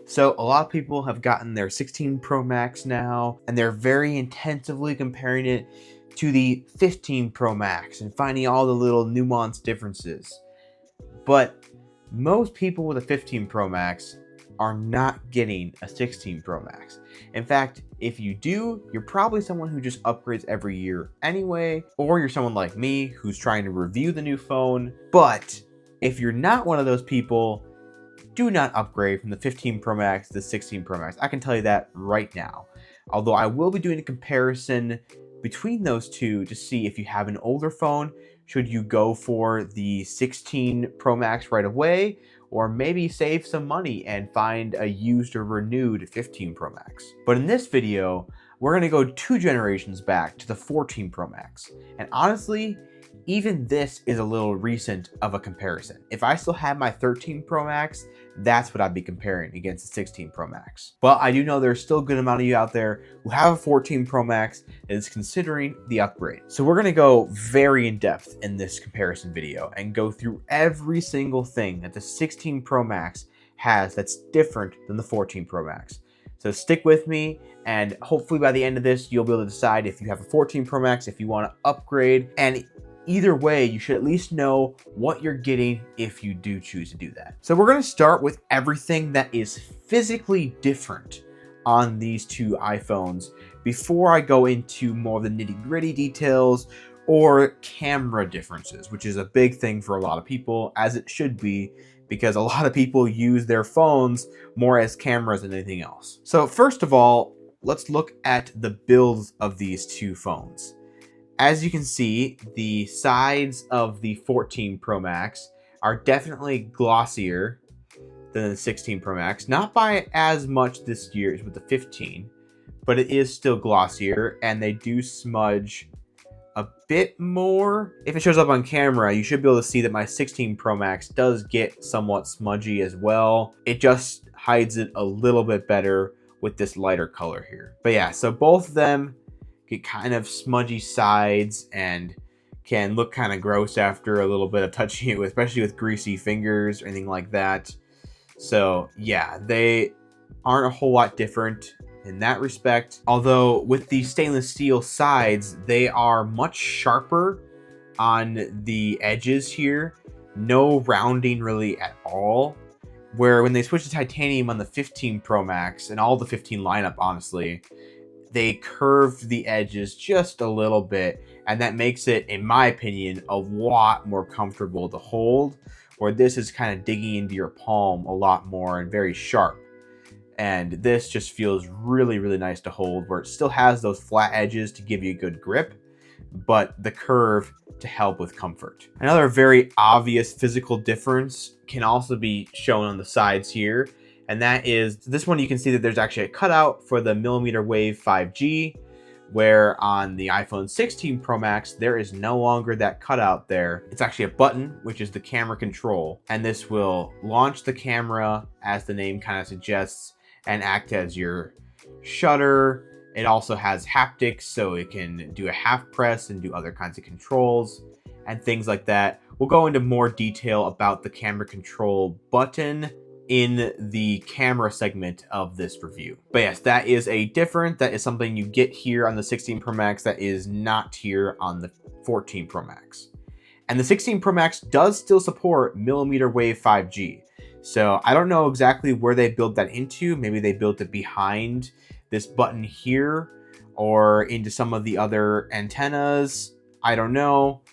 So a lot of people have gotten their 16 Pro Max now, and they're very intensively comparing it to the 15 Pro Max and finding all the little nuanced differences. But most people with a 15 Pro Max are not getting a 16 Pro Max. In fact, if you do, you're probably someone who just upgrades every year anyway, or you're someone like me who's trying to review the new phone. But if you're not one of those people, do not upgrade from the 15 Pro Max to the 16 Pro Max. I can tell you that right now. Although I will be doing a comparison between those two to see if you have an older phone, should you go for the 16 Pro Max right away, or maybe save some money and find a used or renewed 15 Pro Max. But in this video, we're gonna go 2 generations back to the 14 Pro Max. And honestly, even this is a little recent of a comparison. If I still had my 13 Pro Max, that's what I'd be comparing against the 16 Pro Max. But I do know there's still a good amount of you out there who have a 14 Pro Max that is considering the upgrade. So we're gonna go very in depth in this comparison video and go through every single thing that the 16 Pro Max has that's different than the 14 Pro Max. So stick with me, and hopefully by the end of this, you'll be able to decide if you have a 14 Pro Max, if you wanna upgrade, and either way, you should at least know what you're getting if you do choose to do that. So we're gonna start with everything that is physically different on these two iPhones before I go into more of the nitty-gritty details or camera differences, which is a big thing for a lot of people, as it should be, because a lot of people use their phones more as cameras than anything else. So first of all, let's look at the builds of these two phones. As you can see, the sides of the 14 Pro Max are definitely glossier than the 16 Pro Max. Not by as much this year as with the 15, but it is still glossier, and they do smudge a bit more. If it shows up on camera, you should be able to see that my 16 Pro Max does get somewhat smudgy as well. It just hides it a little bit better with this lighter color here. But yeah, so both of them get kind of smudgy sides and can look kind of gross after a little bit of touching it with, especially with greasy fingers or anything like that. So yeah, they aren't a whole lot different in that respect. Although with the stainless steel sides, they are much sharper on the edges here. No rounding really at all. Where when they switched to titanium on the 15 Pro Max and all the 15 lineup, honestly, they curved the edges just a little bit, and that makes it, in my opinion, a lot more comfortable to hold, where this is kind of digging into your palm a lot more and very sharp. And this just feels really, really nice to hold, where it still has those flat edges to give you a good grip, but the curve to help with comfort. Another very obvious physical difference can also be shown on the sides here, and that is this one. You can see that there's actually a cutout for the millimeter wave 5G, where on the iPhone 16 Pro Max, there is no longer that cutout there. It's actually a button, which is the camera control, and this will launch the camera, as the name kind of suggests, and act as your shutter. It also has haptics, so it can do a half press and do other kinds of controls and things like that. We'll go into more detail about the camera control button in the camera segment of this review. But yes, that is that is something you get here on the 16 Pro Max that is not here on the 14 Pro Max. And the 16 Pro Max does still support millimeter wave 5G. So I don't know exactly where they built that into. Maybe they built it behind this button here or into some of the other antennas. I don't know,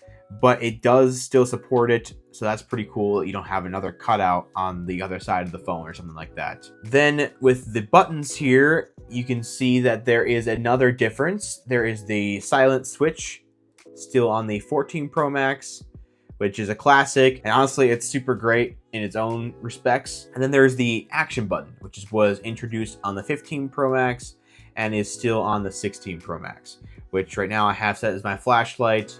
but it does still support it. So that's pretty cool. You don't have another cutout on the other side of the phone or something like that. Then with the buttons here, you can see that there is another difference. There is the silent switch still on the 14 Pro Max, which is a classic. And honestly, it's super great in its own respects. And then there's the action button, which was introduced on the 15 Pro Max and is still on the 16 Pro Max, which right now I have set as my flashlight,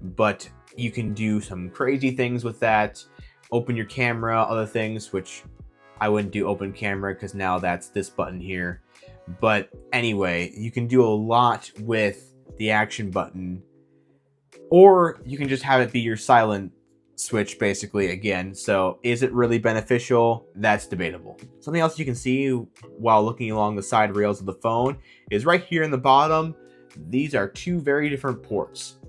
but you can do some crazy things with that. Open your camera, other things, which I wouldn't do open camera because now that's this button here. But anyway, you can do a lot with the action button, or you can just have it be your silent switch basically again. So is it really beneficial? That's debatable. Something else you can see while looking along the side rails of the phone is right here in the bottom. These are two very different ports.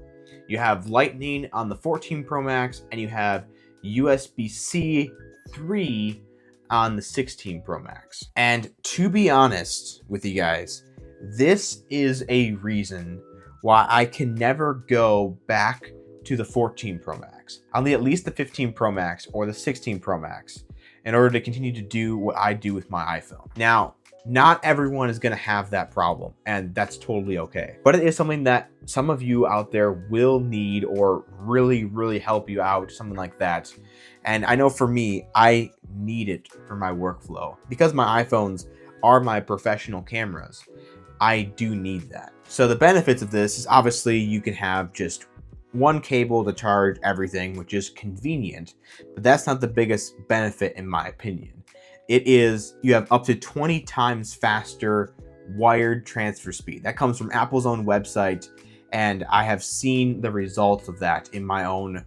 You have Lightning on the 14 Pro Max and you have USB-C 3 on the 16 Pro Max. And to be honest with you guys, this is a reason why I can never go back to the 14 Pro Max. I'll need at least the 15 Pro Max or the 16 Pro Max in order to continue to do what I do with my iPhone. Now, not everyone is going to have that problem, and that's totally okay. But it is something that some of you out there will need or really help you out, something like that. And I know for me, I need it for my workflow. Because my iPhones are my professional cameras, I do need that. So the benefits of this is obviously you can have just one cable to charge everything, which is convenient, but that's not the biggest benefit in my opinion. It is, you have up to 20 times faster wired transfer speed. That comes from Apple's own website, and I have seen the results of that in my own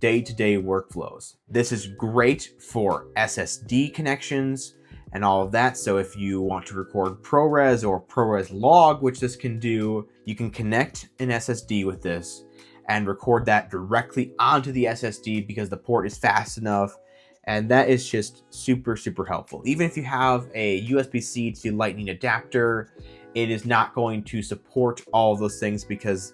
day-to-day workflows. This is great for SSD connections and all of that. So if you want to record ProRes or ProRes log, which this can do, you can connect an SSD with this and record that directly onto the SSD because the port is fast enough. And that is just super helpful. Even if you have a USB-C to Lightning adapter, it is not going to support all of those things because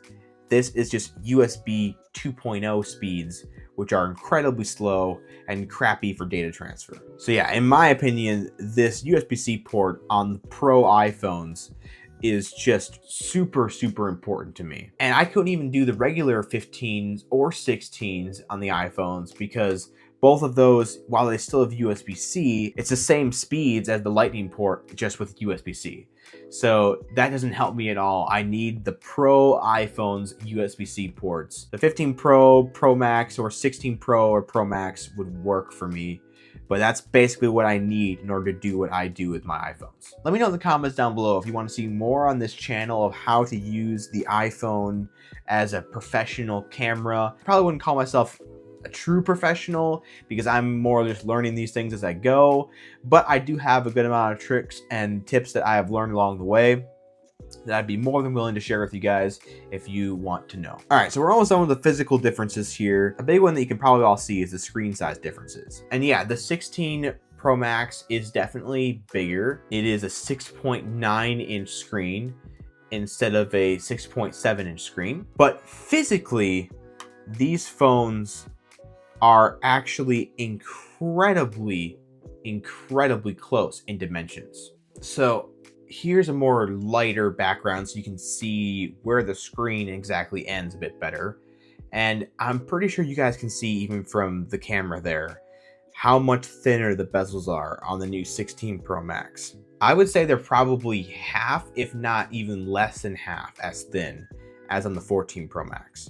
this is just USB 2.0 speeds, which are incredibly slow and crappy for data transfer. So yeah, in my opinion, this USB-C port on the Pro iPhones is just super important to me. And I couldn't even do the regular 15s or 16s on the iPhones because both of those, while they still have USB-C, it's the same speeds as the Lightning port, just with USB-C. So that doesn't help me at all. I need the Pro iPhone's USB-C ports. The 15 Pro, Pro Max, or 16 Pro or Pro Max would work for me, but that's basically what I need in order to do what I do with my iPhones. Let me know in the comments down below if you want to see more on this channel of how to use the iPhone as a professional camera. I probably wouldn't call myself a true professional because I'm more just learning these things as I go, but I do have a good amount of tricks and tips that I have learned along the way that I'd be more than willing to share with you guys if you want to know. All right, so we're almost done with the physical differences here. A big one that you can probably all see is the screen size differences. And yeah, the 16 Pro Max is definitely bigger. It is a 6.9 inch screen instead of a 6.7 inch screen. But physically, these phones are actually incredibly close in dimensions. So here's a more lighter background so you can see where the screen exactly ends a bit better. And I'm pretty sure you guys can see even from the camera there how much thinner the bezels are on the new 16 Pro Max. I would say they're probably half, if not even less than half as thin as on the 14 Pro Max.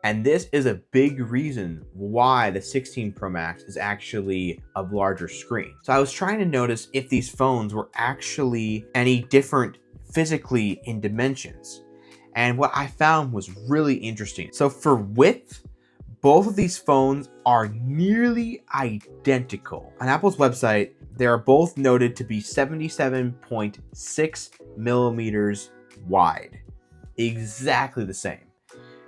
And this is a big reason why the 16 Pro Max is actually a larger screen. So I was trying to notice if these phones were actually any different physically in dimensions. And what I found was really interesting. So for width, both of these phones are nearly identical. On Apple's website, they are both noted to be 77.6 millimeters wide. Exactly the same.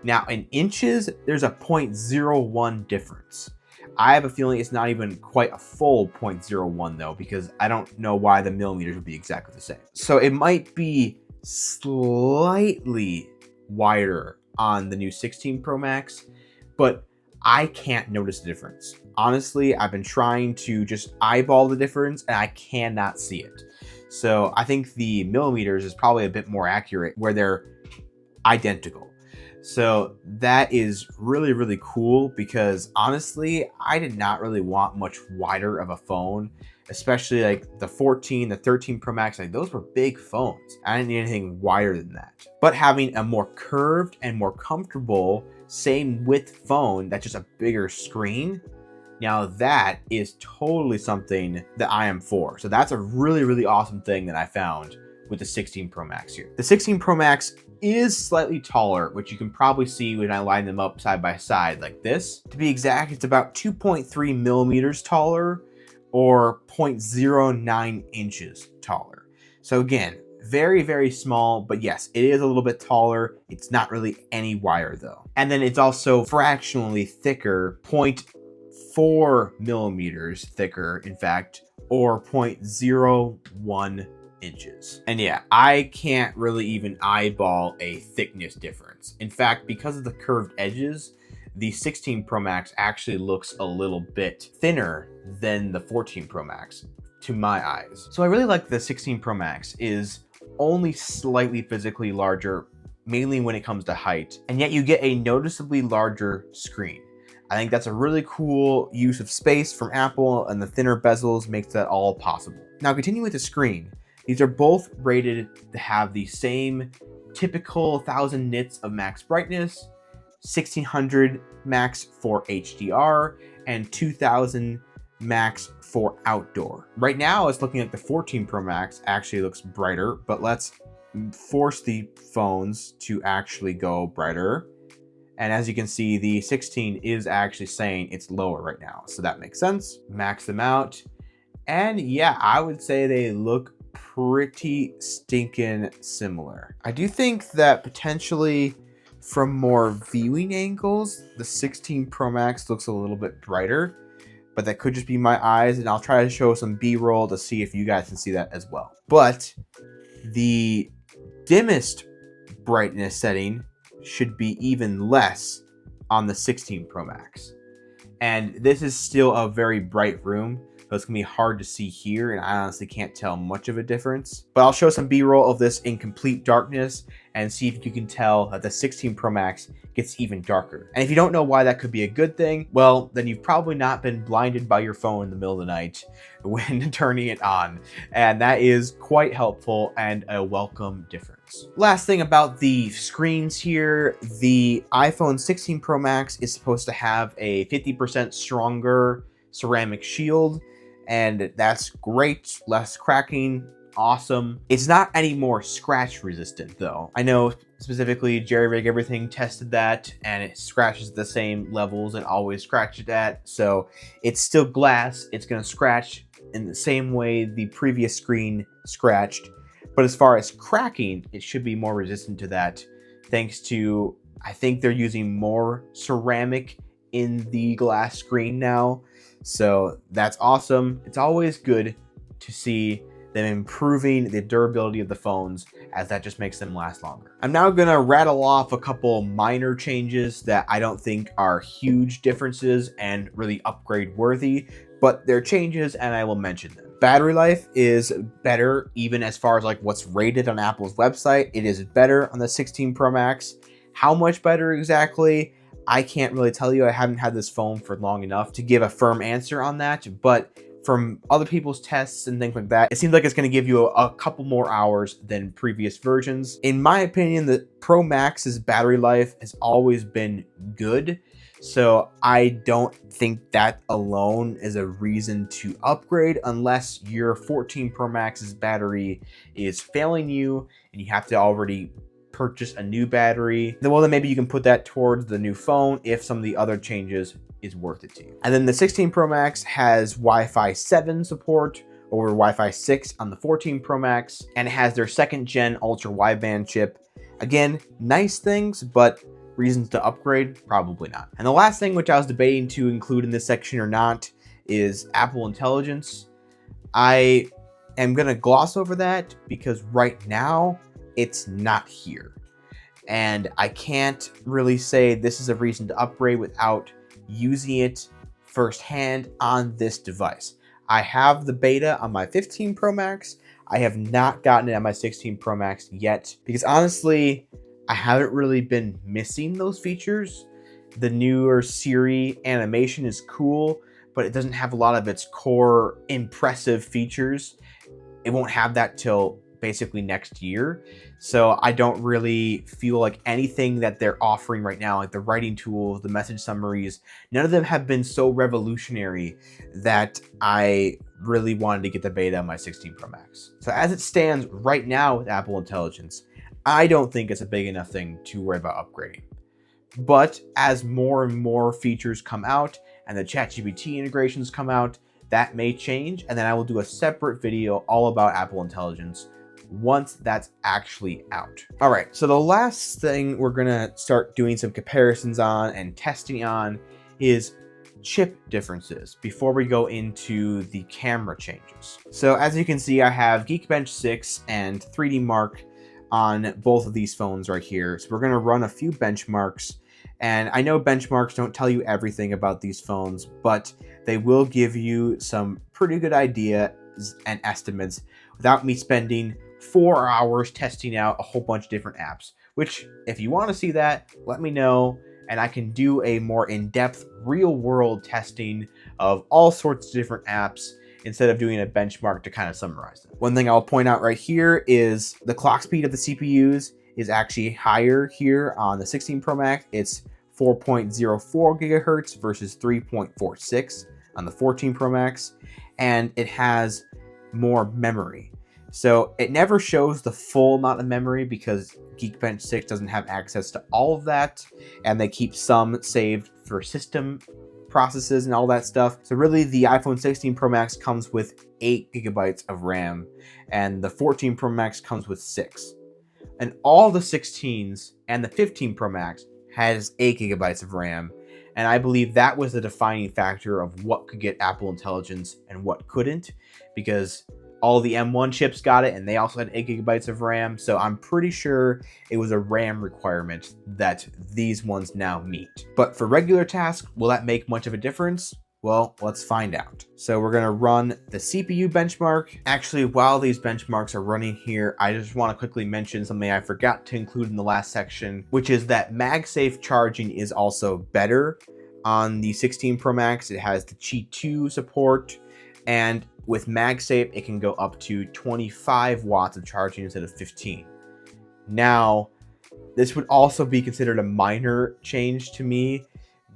Now in inches, there's a 0.01 difference. I have a feeling it's not even quite a full 0.01 though, because I don't know why the millimeters would be exactly the same. So it might be slightly wider on the new 16 Pro Max, but I can't notice the difference. Honestly, I've been trying to just eyeball the difference and I cannot see it. So I think the millimeters is probably a bit more accurate where they're identical. So that is really cool because honestly, I did not really want much wider of a phone, especially like the 14, the 13 Pro Max, like those were big phones. I didn't need anything wider than that. But having a more curved and more comfortable same width phone that's just a bigger screen, now that is totally something that I am for. So that's a really awesome thing that I found with the 16 Pro Max here. The 16 Pro Max is slightly taller, which you can probably see when I line them up side by side like this. To be exact, it's about 2.3 millimeters taller, or 0.09 inches taller. So again, very, very small, but yes, it is a little bit taller. It's not really any wider though. And then it's also fractionally thicker, 0.4 millimeters thicker, in fact, or 0.01 inches. And yeah, I can't really even eyeball a thickness difference. In fact, because of the curved edges, the 16 Pro Max actually looks a little bit thinner than the 14 Pro Max to my eyes. So I really like the 16 Pro Max is only slightly physically larger, mainly when it comes to height, and yet you get a noticeably larger screen. I think that's a really cool use of space from Apple, and the thinner bezels makes that all possible. Now, continuing with the screen, these are both rated to have the same typical 1000 nits of max brightness, 1600 max for HDR, and 2000 max for outdoor. Right now, it's looking like the 14 Pro Max actually looks brighter, but let's force the phones to actually go brighter. And as you can see, the 16 is actually saying it's lower right now, so that makes sense. Max them out. And yeah, I would say they look pretty stinking similar. I do think that potentially from more viewing angles, the 16 Pro Max looks a little bit brighter, but that could just be my eyes, and I'll try to show some B-roll to see if you guys can see that as well. But the dimmest brightness setting should be even less on the 16 Pro Max. And this is still a very bright room, so it's gonna be hard to see here, and I honestly can't tell much of a difference. But I'll show some B-roll of this in complete darkness and see if you can tell that the 16 Pro Max gets even darker. And if you don't know why that could be a good thing, well, then you've probably not been blinded by your phone in the middle of the night when turning it on. And that is quite helpful and a welcome difference. Last thing about the screens here, the iPhone 16 Pro Max is supposed to have a 50% stronger ceramic shield, and that's great. Less cracking, awesome. It's not any more scratch resistant though. I know specifically Jerry Rig Everything tested that, and it scratches the same levels and always scratched at. So it's still glass. It's gonna scratch in the same way the previous screen scratched. But as far as cracking, it should be more resistant to that, thanks to, I think they're using more ceramic in the glass screen now. So that's awesome. It's always good to see them improving the durability of the phones, as that just makes them last longer. I'm now gonna rattle off a couple minor changes that I don't think are huge differences and really upgrade worthy, but they're changes and I will mention them. Battery life is better, even as far as like what's rated on Apple's website. It is better on the 16 Pro Max. How much better exactly? I can't really tell you. I haven't had this phone for long enough to give a firm answer on that, but from other people's tests and things like that, it seems like it's going to give you a couple more hours than previous versions. In my opinion, the Pro Max's battery life has always been good, so I don't think that alone is a reason to upgrade unless your 14 Pro Max's battery is failing you and you have to already purchase a new battery. Well, then maybe you can put that towards the new phone if some of the other changes is worth it to you. And then the 16 Pro Max has Wi-Fi 7 support over Wi-Fi 6 on the 14 Pro Max, and it has their second gen ultra wideband chip. Again, nice things, but reasons to upgrade, probably not. And the last thing, which I was debating to include in this section or not, is Apple Intelligence. I am gonna gloss over that because right now it's not here. And I can't really say this is a reason to upgrade without using it firsthand on this device. I have the beta on my 15 Pro Max. I have not gotten it on my 16 Pro Max yet because honestly, I haven't really been missing those features. The newer Siri animation is cool, but it doesn't have a lot of its core impressive features. It won't have that till basically next year. So I don't really feel like anything that they're offering right now, like the writing tools, the message summaries, none of them have been so revolutionary that I really wanted to get the beta on my 16 Pro Max. So as it stands right now with Apple Intelligence, I don't think it's a big enough thing to worry about upgrading. But as more and more features come out and the ChatGPT integrations come out, that may change, and then I will do a separate video all about Apple Intelligence once that's actually out. All right, so the last thing we're gonna start doing some comparisons on and testing on is chip differences before we go into the camera changes. So as you can see, I have Geekbench 6 and 3D Mark on both of these phones right here. So we're gonna run a few benchmarks, and I know benchmarks don't tell you everything about these phones, but they will give you some pretty good ideas and estimates without me spending 4 hours testing out a whole bunch of different apps, which if you want to see that, let me know, and I can do a more in-depth real-world testing of all sorts of different apps instead of doing a benchmark to kind of summarize them. One thing I'll point out right here is the clock speed of the CPUs is actually higher here on the 16 Pro Max. It's 4.04 gigahertz versus 3.46 on the 14 Pro Max, and it has more memory. So it never shows the full amount of memory because Geekbench 6 doesn't have access to all of that, and they keep some saved for system processes and all that stuff. So really the iPhone 16 Pro Max comes with 8 gigabytes of RAM, and the 14 Pro Max comes with 6. And all the 16s and the 15 Pro Max has 8 gigabytes of RAM. And I believe that was the defining factor of what could get Apple Intelligence and what couldn't, because all the M1 chips got it, and they also had 8 gigabytes of RAM. So I'm pretty sure it was a RAM requirement that these ones now meet. But for regular tasks, will that make much of a difference? Well, let's find out. So we're gonna run the CPU benchmark. Actually, while these benchmarks are running here, I just wanna quickly mention something I forgot to include in the last section, which is that MagSafe charging is also better on the 16 Pro Max. It has the Qi 2 support, and with MagSafe, it can go up to 25 watts of charging instead of 15. Now, this would also be considered a minor change to me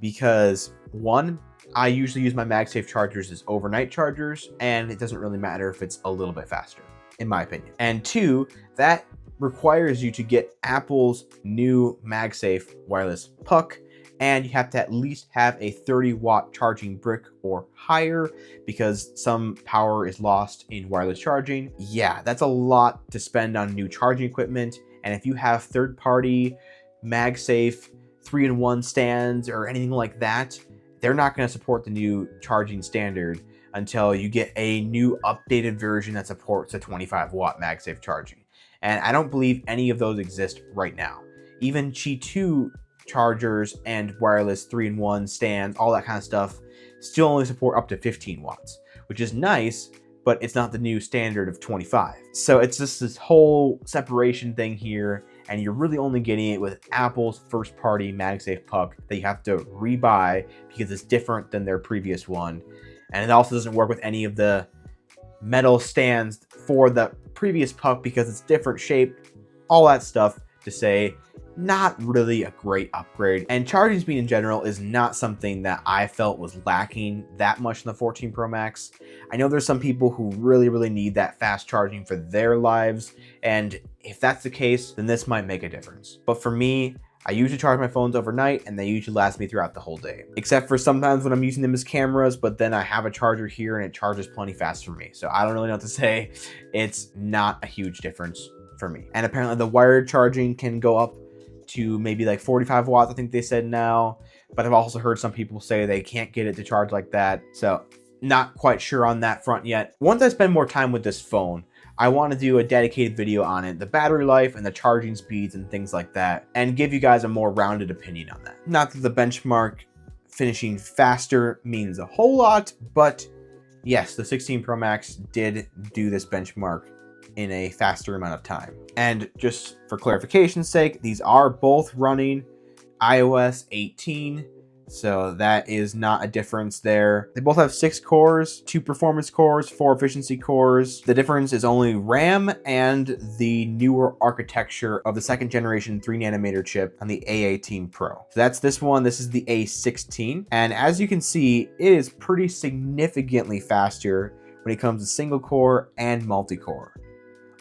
because one, I usually use my MagSafe chargers as overnight chargers, and it doesn't really matter if it's a little bit faster, in my opinion. And two, that requires you to get Apple's new MagSafe wireless puck, and you have to at least have a 30-watt charging brick or higher because some power is lost in wireless charging. Yeah, that's a lot to spend on new charging equipment, and if you have third-party MagSafe 3-in-1 stands or anything like that, they're not going to support the new charging standard until you get a new updated version that supports the 25-watt MagSafe charging. And I don't believe any of those exist right now. Even Qi 2 chargers and wireless 3-in-1 stands, all that kind of stuff, still only support up to 15 watts, which is nice, but it's not the new standard of 25. So it's just this whole separation thing here, and you're really only getting it with Apple's first-party MagSafe puck that you have to rebuy because it's different than their previous one. And it also doesn't work with any of the metal stands for the previous puck because it's different shape, all that stuff to say, not really a great upgrade. And charging speed in general is not something that I felt was lacking that much in the 14 Pro Max. I know there's some people who really need that fast charging for their lives, and if that's the case, then this might make a difference. But for me, I usually charge my phones overnight, and they usually last me throughout the whole day. Except for sometimes when I'm using them as cameras, but then I have a charger here and it charges plenty fast for me. So I don't really know what to say. It's not a huge difference for me. And apparently the wired charging can go up to maybe like 45 watts, I think they said now. But I've also heard some people say they can't get it to charge like that. So not quite sure on that front yet. Once I spend more time with this phone, I want to do a dedicated video on it, the battery life and the charging speeds and things like that, and give you guys a more rounded opinion on that. Not that the benchmark finishing faster means a whole lot, but yes, the 16 Pro Max did do this benchmark in a faster amount of time. And just for clarification's sake, these are both running iOS 18. So that is not a difference there. They both have 6 cores, 2 performance cores, 4 efficiency cores. The difference is only RAM and the newer architecture of the 2nd generation 3nm chip on the A18 Pro. So that's this one. This is the A16. And as you can see, it is pretty significantly faster when it comes to single core and multi-core.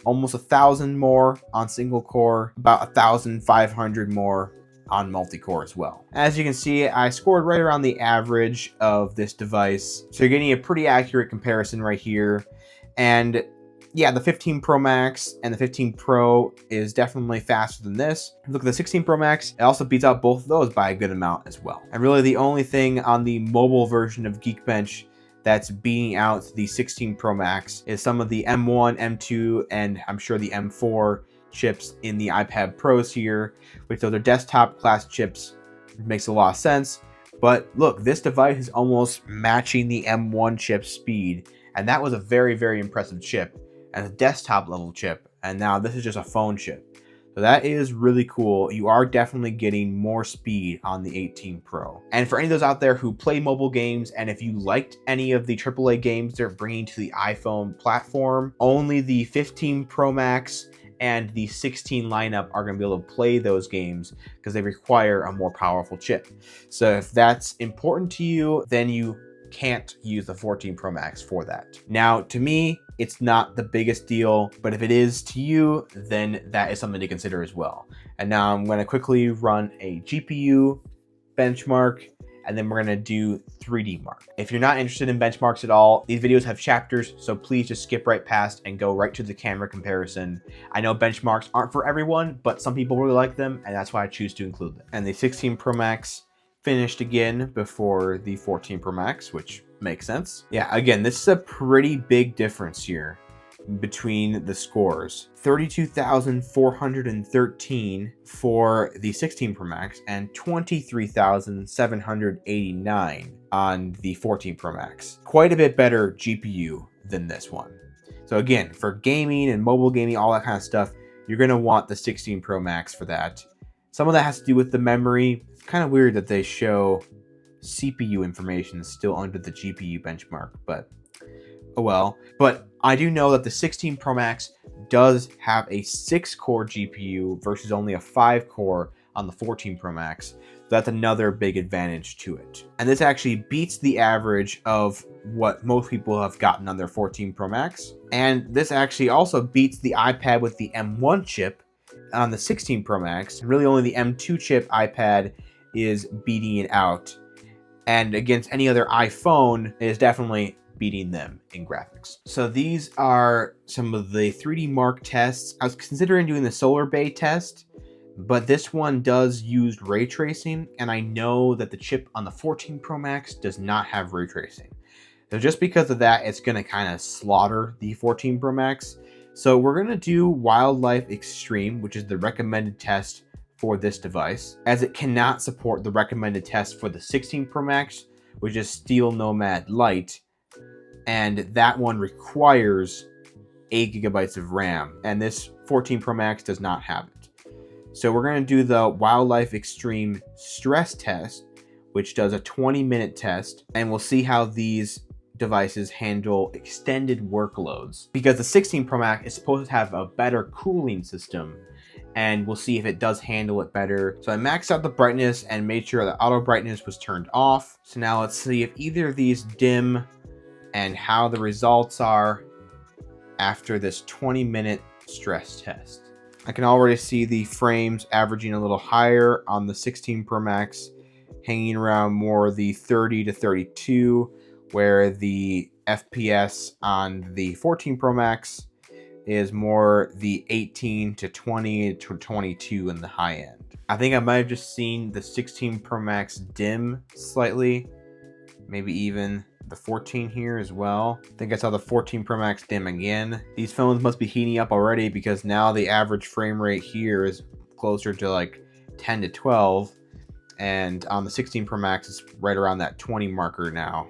almost 1,000 more on single core, about 1,500 more on multi-core as well. As you can see, I scored right around the average of this device. So you're getting a pretty accurate comparison right here. And yeah, the 15 Pro Max and the 15 Pro is definitely faster than this. Look at the 16 Pro Max, it also beats out both of those by a good amount as well. And really the only thing on the mobile version of Geekbench that's beating out the 16 Pro Max is some of the M1, M2, and I'm sure the M4 chips in the iPad Pros here, which those are desktop class chips. It makes a lot of sense. But look, this device is almost matching the M1 chip speed, and that was a very, very impressive chip and a desktop level chip, and now this is just a phone chip. So that is really cool. You are definitely getting more speed on the 18 Pro. And for any of those out there who play mobile games, and if you liked any of the AAA games they're bringing to the iPhone platform, only the 15 Pro Max and the 16 lineup are going to be able to play those games because they require a more powerful chip. So if that's important to you, then you can't use the 14 Pro Max for that. Now, to me, it's not the biggest deal, but if it is to you, then that is something to consider as well. And now I'm going to quickly run a GPU benchmark, and then we're going to do 3D mark. If you're not interested in benchmarks at all, these videos have chapters, so please just skip right past and go right to the camera comparison. I know benchmarks aren't for everyone, but some people really like them, and that's why I choose to include them. And the 16 Pro Max finished again before the 14 Pro Max, which makes sense. Yeah, again, this is a pretty big difference here between the scores. 32,413 for the 16 Pro Max and 23,789 on the 14 Pro Max. Quite a bit better GPU than this one. So again, for gaming and mobile gaming, all that kind of stuff, you're gonna want the 16 Pro Max for that. Some of that has to do with the memory. It's kind of weird that they show CPU information still under the GPU benchmark, but oh well. But I do know that the 16 Pro Max does have a 6-core GPU versus only a 5-core on the 14 Pro Max. So that's another big advantage to it. And this actually beats the average of what most people have gotten on their 14 Pro Max. And this actually also beats the iPad with the M1 chip on the 16 Pro Max. Really only the M2 chip iPad is beating it out. And against any other iPhone, it is definitely beating them in graphics. So these are some of the 3D Mark tests. I was considering doing the Solar Bay test, but this one does use ray tracing, and I know that the chip on the 14 Pro Max does not have ray tracing. So just because of that, it's going to kind of slaughter the 14 Pro Max. So we're going to do Wildlife Extreme, which is the recommended test for this device, as it cannot support the recommended test for the 16 Pro Max, which is Steel Nomad Lite, and that one requires 8 gigabytes of RAM, and this 14 Pro Max does not have it. So we're going to do the Wildlife Extreme stress test, which does a 20-minute test, and we'll see how these devices handle extended workloads, because the 16 Pro Max is supposed to have a better cooling system, and we'll see if it does handle it better. So I maxed out the brightness and made sure that auto brightness was turned off. So now let's see if either of these dim and how the results are after this 20-minute stress test. I can already see the frames averaging a little higher on the 16 Pro Max, hanging around more the 30 to 32, where the FPS on the 14 Pro Max is more the 18 to 20 to 22 in the high end. I think I might have just seen the 16 Pro Max dim slightly, maybe even the 14 here as well. I think I saw the 14 Pro Max dim again. These phones must be heating up already, because now the average frame rate here is closer to like 10 to 12, and on the 16 Pro Max it's right around that 20 marker now.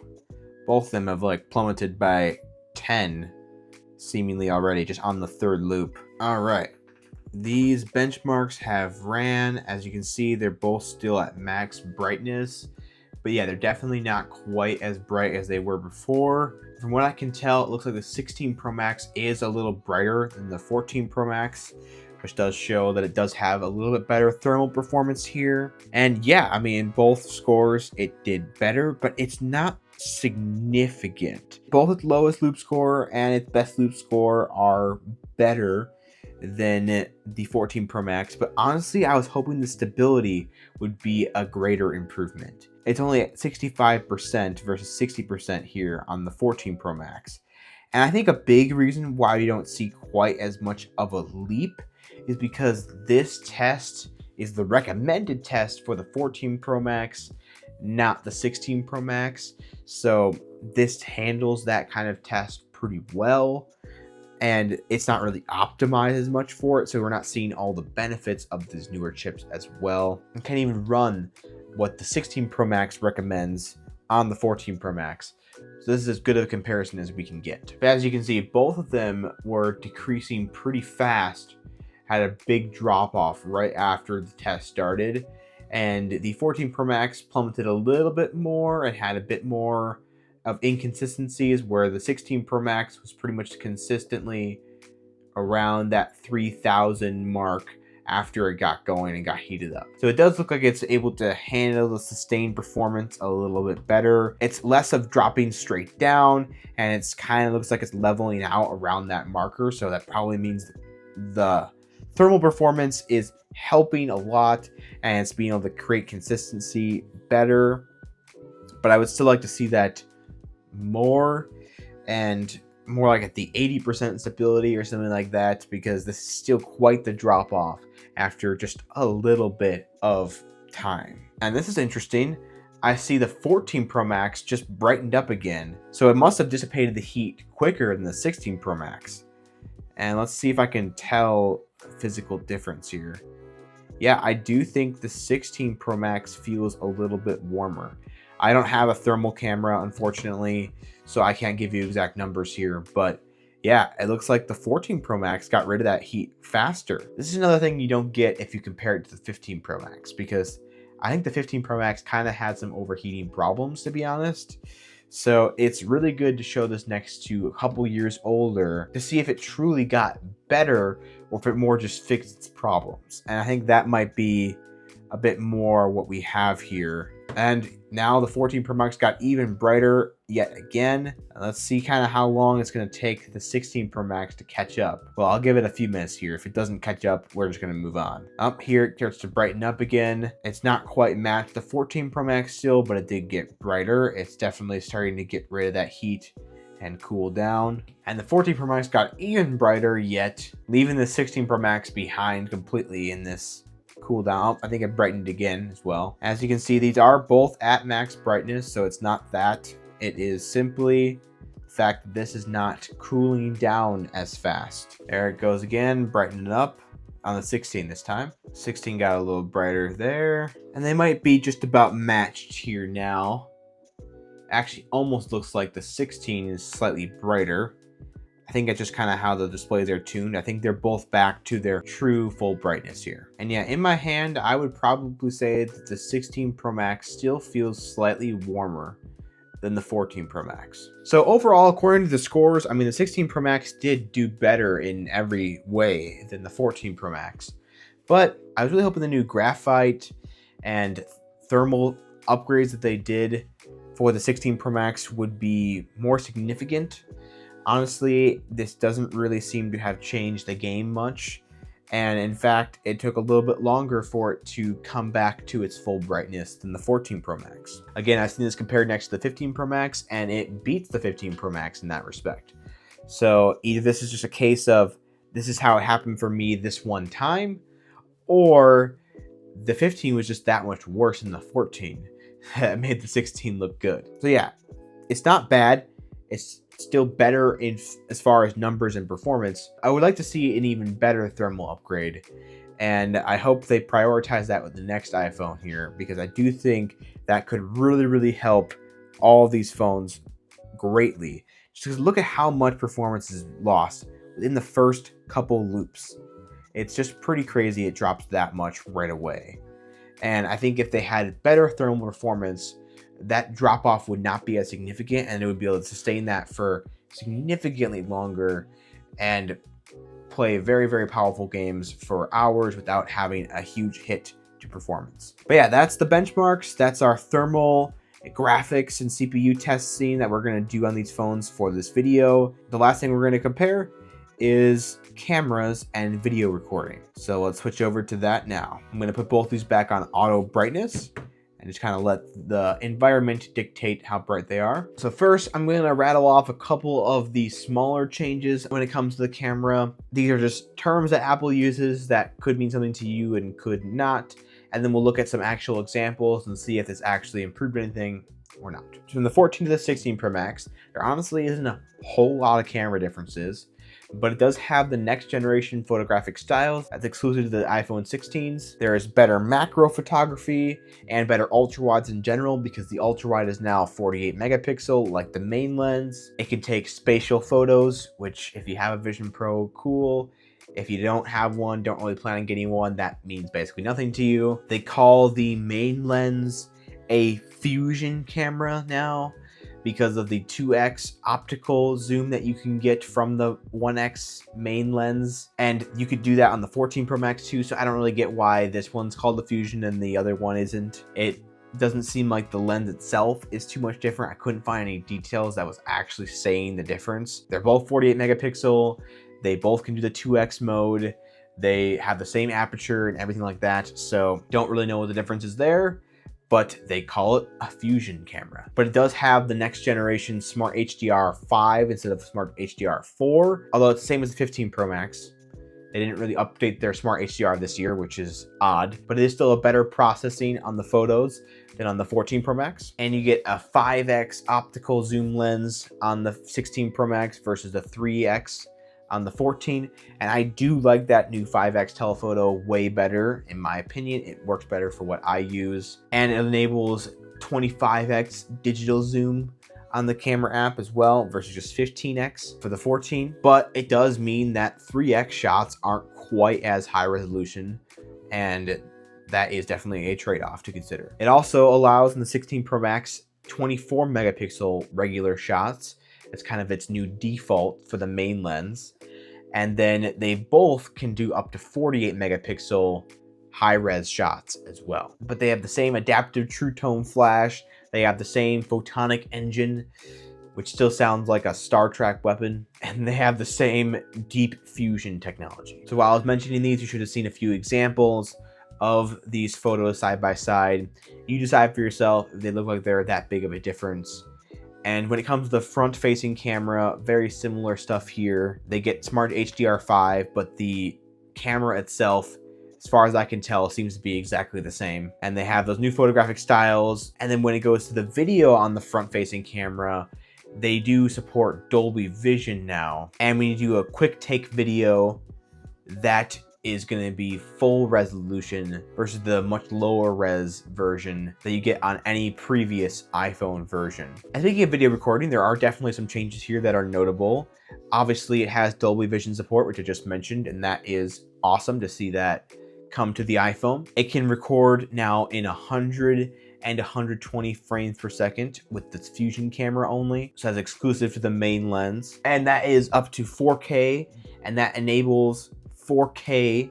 Both of them have like plummeted by 10 seemingly already, just on the third loop. All right, these benchmarks have ran. As you can see, they're both still at max brightness, but yeah, they're definitely not quite as bright as they were before. From what I can tell, it looks like the 16 Pro Max is a little brighter than the 14 Pro Max, which does show that it does have a little bit better thermal performance here. And yeah, I mean, in both scores, it did better, but it's not significant. Both its lowest loop score and its best loop score are better than the 14 Pro Max, but honestly, I was hoping the stability would be a greater improvement. It's only at 65% versus 60% here on the 14 Pro Max. And I think a big reason why we don't see quite as much of a leap is because this test is the recommended test for the 14 Pro Max, not the 16 Pro Max. So this handles that kind of test pretty well. And it's not really optimized as much for it, so we're not seeing all the benefits of these newer chips as well. And can't even run what the 16 Pro Max recommends on the 14 Pro Max. So this is as good of a comparison as we can get. But as you can see, both of them were decreasing pretty fast, had a big drop off right after the test started. And the 14 Pro Max plummeted a little bit more and had a bit more of inconsistencies, where the 16 Pro Max was pretty much consistently around that 3,000 mark after it got going and got heated up. So it does look like it's able to handle the sustained performance a little bit better. It's less of dropping straight down, and it's kind of looks like it's leveling out around that marker. So that probably means the thermal performance is helping a lot, and it's being able to create consistency better. But I would still like to see that more, and more like at the 80% stability or something like that, because this is still quite the drop off after just a little bit of time. And this is interesting. I see the 14 Pro Max just brightened up again. So it must have dissipated the heat quicker than the 16 Pro Max. And let's see if I can tell physical difference here. Yeah, I do think the 16 Pro Max feels a little bit warmer. I don't have a thermal camera, unfortunately, so I can't give you exact numbers here, but yeah, it looks like the 14 Pro Max got rid of that heat faster. This is another thing you don't get if you compare it to the 15 Pro Max, because I think the 15 Pro Max kind of had some overheating problems, to be honest. So it's really good to show this next to a couple years older to see if it truly got better or if it more just fixed its problems. And I think that might be a bit more what we have here. And now the 14 Pro Max got even brighter yet again. Let's see kind of how long it's going to take the 16 Pro Max to catch up. Well, I'll give it a few minutes here. If it doesn't catch up, we're just going to move on. Up here, it starts to brighten up again. It's not quite matched the 14 Pro Max still, but it did get brighter. It's definitely starting to get rid of that heat and cool down. And the 14 Pro Max got even brighter yet, leaving the 16 Pro Max behind completely in this cool down. I think it brightened again as well. As you can see, these are both at max brightness, so it's not that. It is simply the fact that this is not cooling down as fast. There it goes again, brightening up on the 16 this time. 16 got a little brighter there, and they might be just about matched here now. Actually, almost looks like the 16 is slightly brighter. I think that's just kind of how the displays are tuned. I think they're both back to their true full brightness here. And yeah, in my hand, I would probably say that the 16 Pro Max still feels slightly warmer than the 14 Pro Max. So overall, according to the scores, I mean, the 16 Pro Max did do better in every way than the 14 Pro Max. But I was really hoping the new graphite and thermal upgrades that they did for the 16 Pro Max would be more significant. Honestly, this doesn't really seem to have changed the game much. And in fact, it took a little bit longer for it to come back to its full brightness than the 14 Pro Max. Again, I've seen this compared next to the 15 Pro Max, and it beats the 15 Pro Max in that respect. So either this is just a case of, this is how it happened for me this one time, or the 15 was just that much worse than the 14 that made the 16 look good. So yeah, it's not bad. It's still better in as far as numbers and performance. I would like to see an even better thermal upgrade, and I hope they prioritize that with the next iPhone here, because I do think that could really help all of these phones greatly. Just because look at how much performance is lost within the first couple loops. It's just pretty crazy it drops that much right away. And I think if they had better thermal performance, that drop off would not be as significant, and it would be able to sustain that for significantly longer and play very powerful games for hours without having a huge hit to performance. But yeah, that's the benchmarks. That's our thermal graphics and CPU testing that we're going to do on these phones for this video. The last thing we're going to compare is cameras and video recording. So let's switch over to that now. I'm going to put both these back on auto brightness and just kind of let the environment dictate how bright they are. So first, I'm going to rattle off a couple of the smaller changes when it comes to the camera. These are just terms that Apple uses that could mean something to you and could not. And then we'll look at some actual examples and see if this actually improved anything or not. From the 14 to the 16 Pro Max, there honestly isn't a whole lot of camera differences, but it does have the next generation photographic styles that's exclusive to the iPhone 16s. There is better macro photography and better ultra wides in general, because the ultra wide is now 48 megapixel like the main lens. It can take spatial photos, which if you have a Vision Pro, cool. If you don't have one, don't really plan on getting one, that means basically nothing to you. They call the main lens a fusion camera now, because of the 2x optical zoom that you can get from the 1x main lens. And you could do that on the 14 Pro Max too, so I don't really get why this one's called the Fusion and the other one isn't. It doesn't seem like the lens itself is too much different. I couldn't find any details that was actually saying the difference. They're both 48 megapixel. They both can do the 2x mode. They have the same aperture and everything like that, so don't really know what the difference is there, but they call it a fusion camera. But it does have the next generation Smart HDR5 instead of Smart HDR4, although it's the same as the 15 Pro Max. They didn't really update their Smart HDR this year, which is odd, but it is still a better processing on the photos than on the 14 Pro Max. And you get a 5x optical zoom lens on the 16 Pro Max versus the 3x on the 14, and I do like that new 5x telephoto way better. In my opinion, it works better for what I use, and it enables 25x digital zoom on the camera app as well versus just 15x for the 14. But it does mean that 3x shots aren't quite as high resolution, and that is definitely a trade-off to consider. It also allows in the 16 Pro Max 24 megapixel regular shots. It's kind of its new default for the main lens. And then they both can do up to 48 megapixel high-res shots as well. But they have the same adaptive true tone flash. They have the same photonic engine, which still sounds like a Star Trek weapon. And they have the same deep fusion technology. So while I was mentioning these, you should have seen a few examples of these photos side by side. You decide for yourself if they look like they're that big of a difference. And when it comes to the front-facing camera, very similar stuff here. They get Smart HDR5, but the camera itself, as far as I can tell, seems to be exactly the same. And they have those new photographic styles. And then when it goes to the video on the front-facing camera, they do support Dolby Vision now. And when you do a quick take video, that is going to be full resolution versus the much lower res version that you get on any previous iPhone version. And speaking of video recording, there are definitely some changes here that are notable. Obviously, it has Dolby Vision support, which I just mentioned, and that is awesome to see that come to the iPhone. It can record now in 100 and 120 frames per second with this Fusion camera only, so that's exclusive to the main lens. And that is up to 4K, and that enables 4K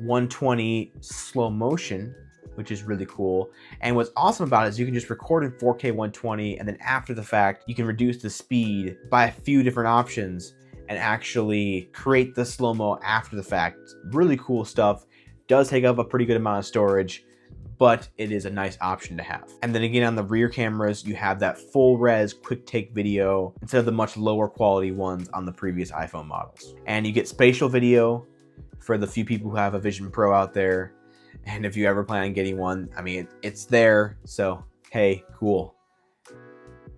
120 slow motion, which is really cool. And what's awesome about it is you can just record in 4K 120, and then after the fact, you can reduce the speed by a few different options and actually create the slow-mo after the fact. Really cool stuff. Does take up a pretty good amount of storage, but it is a nice option to have. And then again, on the rear cameras, you have that full res quick take video instead of the much lower quality ones on the previous iPhone models. And you get spatial video for the few people who have a Vision Pro out there. And if you ever plan on getting one, I mean, it's there, so hey, cool.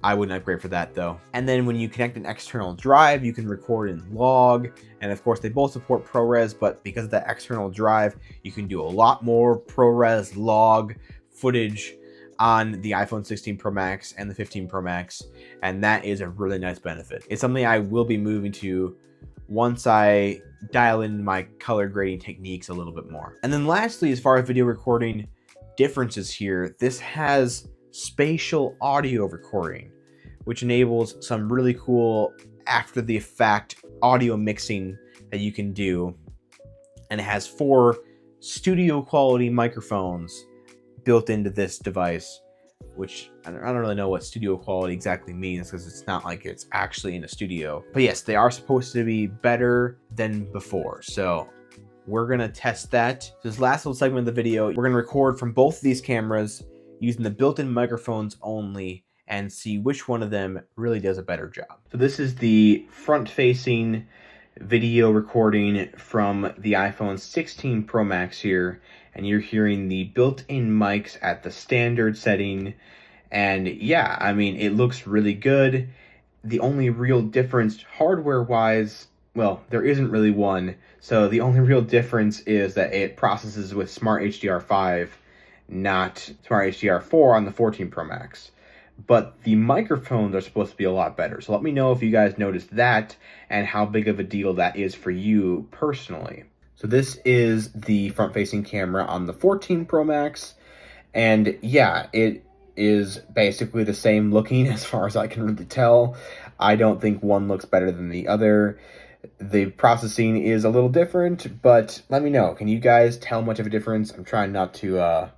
I wouldn't upgrade for that though. And then when you connect an external drive, you can record in log. And of course, they both support ProRes, but because of that external drive, you can do a lot more ProRes log footage on the iPhone 16 Pro Max and the 15 Pro Max. And that is a really nice benefit. It's something I will be moving to once I dial in my color grading techniques a little bit more. And then lastly, as far as video recording differences here, this has spatial audio recording, which enables some really cool after the fact audio mixing that you can do. And it has 4 studio quality microphones built into this device, which I don't really know what studio quality exactly means because it's not like it's actually in a studio. But yes, they are supposed to be better than before. So we're gonna test that. This last little segment of the video, we're gonna record from both of these cameras using the built-in microphones only and see which one of them really does a better job. So this is the front-facing video recording from the iPhone 16 Pro Max here, and you're hearing the built-in mics at the standard setting. And yeah, I mean, it looks really good. The only real difference hardware-wise, well, there isn't really one. So the only real difference is that it processes with Smart HDR5, not Smart HDR4 on the 14 Pro Max. But the microphones are supposed to be a lot better. So let me know if you guys noticed that and how big of a deal that is for you personally. So this is the front-facing camera on the 14 Pro Max. And yeah, it is basically the same looking as far as I can really tell. I don't think one looks better than the other. The processing is a little different, but let me know. Can you guys tell much of a difference? I'm trying not to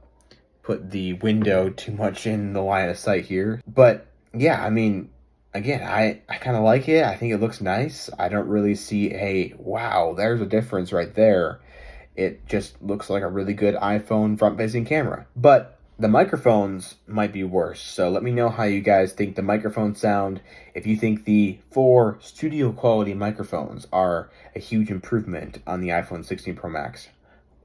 put the window too much in the line of sight here. But yeah, I mean, again, I kind of like it. I think it looks nice. I don't really see a, wow, there's a difference right there. It just looks like a really good iPhone front-facing camera. But the microphones might be worse. So let me know how you guys think the microphones sound. If you think the 4 studio quality microphones are a huge improvement on the iPhone 16 Pro Max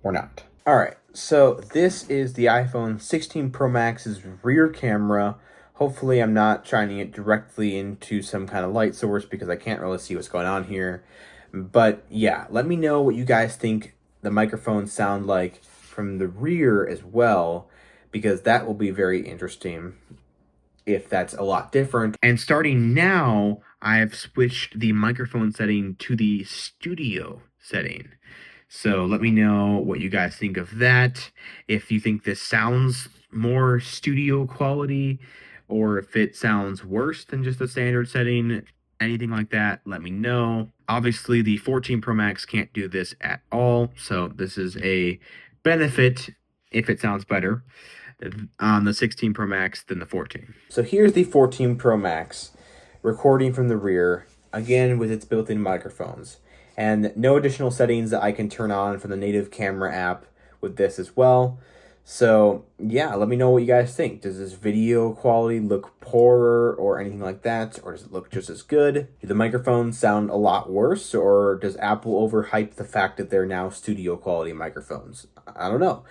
or not. All right, so this is the iPhone 16 Pro Max's rear camera. Hopefully I'm not shining it directly into some kind of light source because I can't really see what's going on here. But yeah, let me know what you guys think the microphones sound like from the rear as well, because that will be very interesting if that's a lot different. And starting now, I've switched the microphone setting to the studio setting. So let me know what you guys think of that. If you think this sounds more studio quality, or if it sounds worse than just the standard setting, anything like that, let me know. Obviously, the 14 Pro Max can't do this at all, so this is a benefit if it sounds better on the 16 Pro Max than the 14. So here's the 14 Pro Max recording from the rear, again with its built-in microphones, and no additional settings that I can turn on from the native camera app with this as well. So yeah, let me know what you guys think. Does this video quality look poorer or anything like that, or does it look just as good? Do the microphones sound a lot worse, or does Apple overhype the fact that they're now studio quality microphones? I don't know.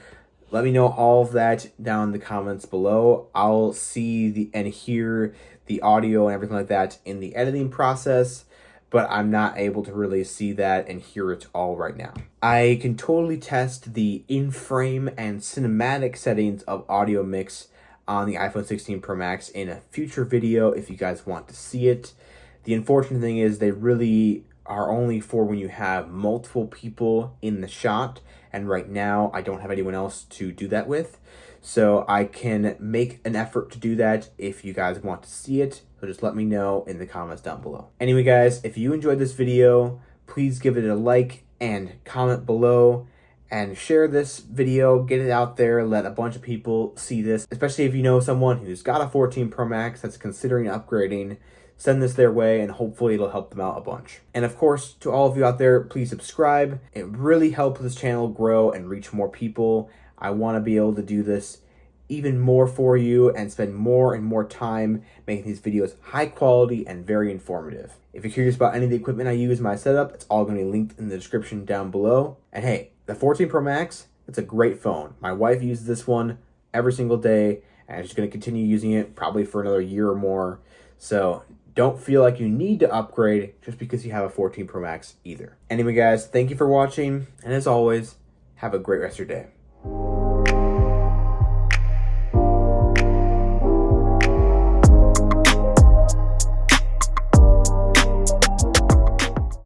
Let me know all of that down in the comments below. I'll see and hear the audio and everything like that in the editing process, but I'm not able to really see that and hear it all right now. I can totally test the in-frame and cinematic settings of audio mix on the iPhone 16 Pro Max in a future video if you guys want to see it. The unfortunate thing is they really are only for when you have multiple people in the shot, and right now I don't have anyone else to do that with. So I can make an effort to do that if you guys want to see it. So just let me know in the comments down below. Anyway, guys, if you enjoyed this video, please give it a like and comment below and share this video. Get it out there. Let a bunch of people see this, especially if you know someone who's got a 14 Pro Max that's considering upgrading. Send this their way and hopefully it'll help them out a bunch. And of course, to all of you out there, please subscribe. It really helps this channel grow and reach more people. I want to be able to do this even more for you and spend more and more time making these videos high quality and very informative. If you're curious about any of the equipment I use in my setup, it's all going to be linked in the description down below. And hey, the 14 Pro Max, it's a great phone. My wife uses this one every single day and she's going to continue using it probably for another year or more. So don't feel like you need to upgrade just because you have a 14 Pro Max either. Anyway, guys, thank you for watching. And as always, have a great rest of your day.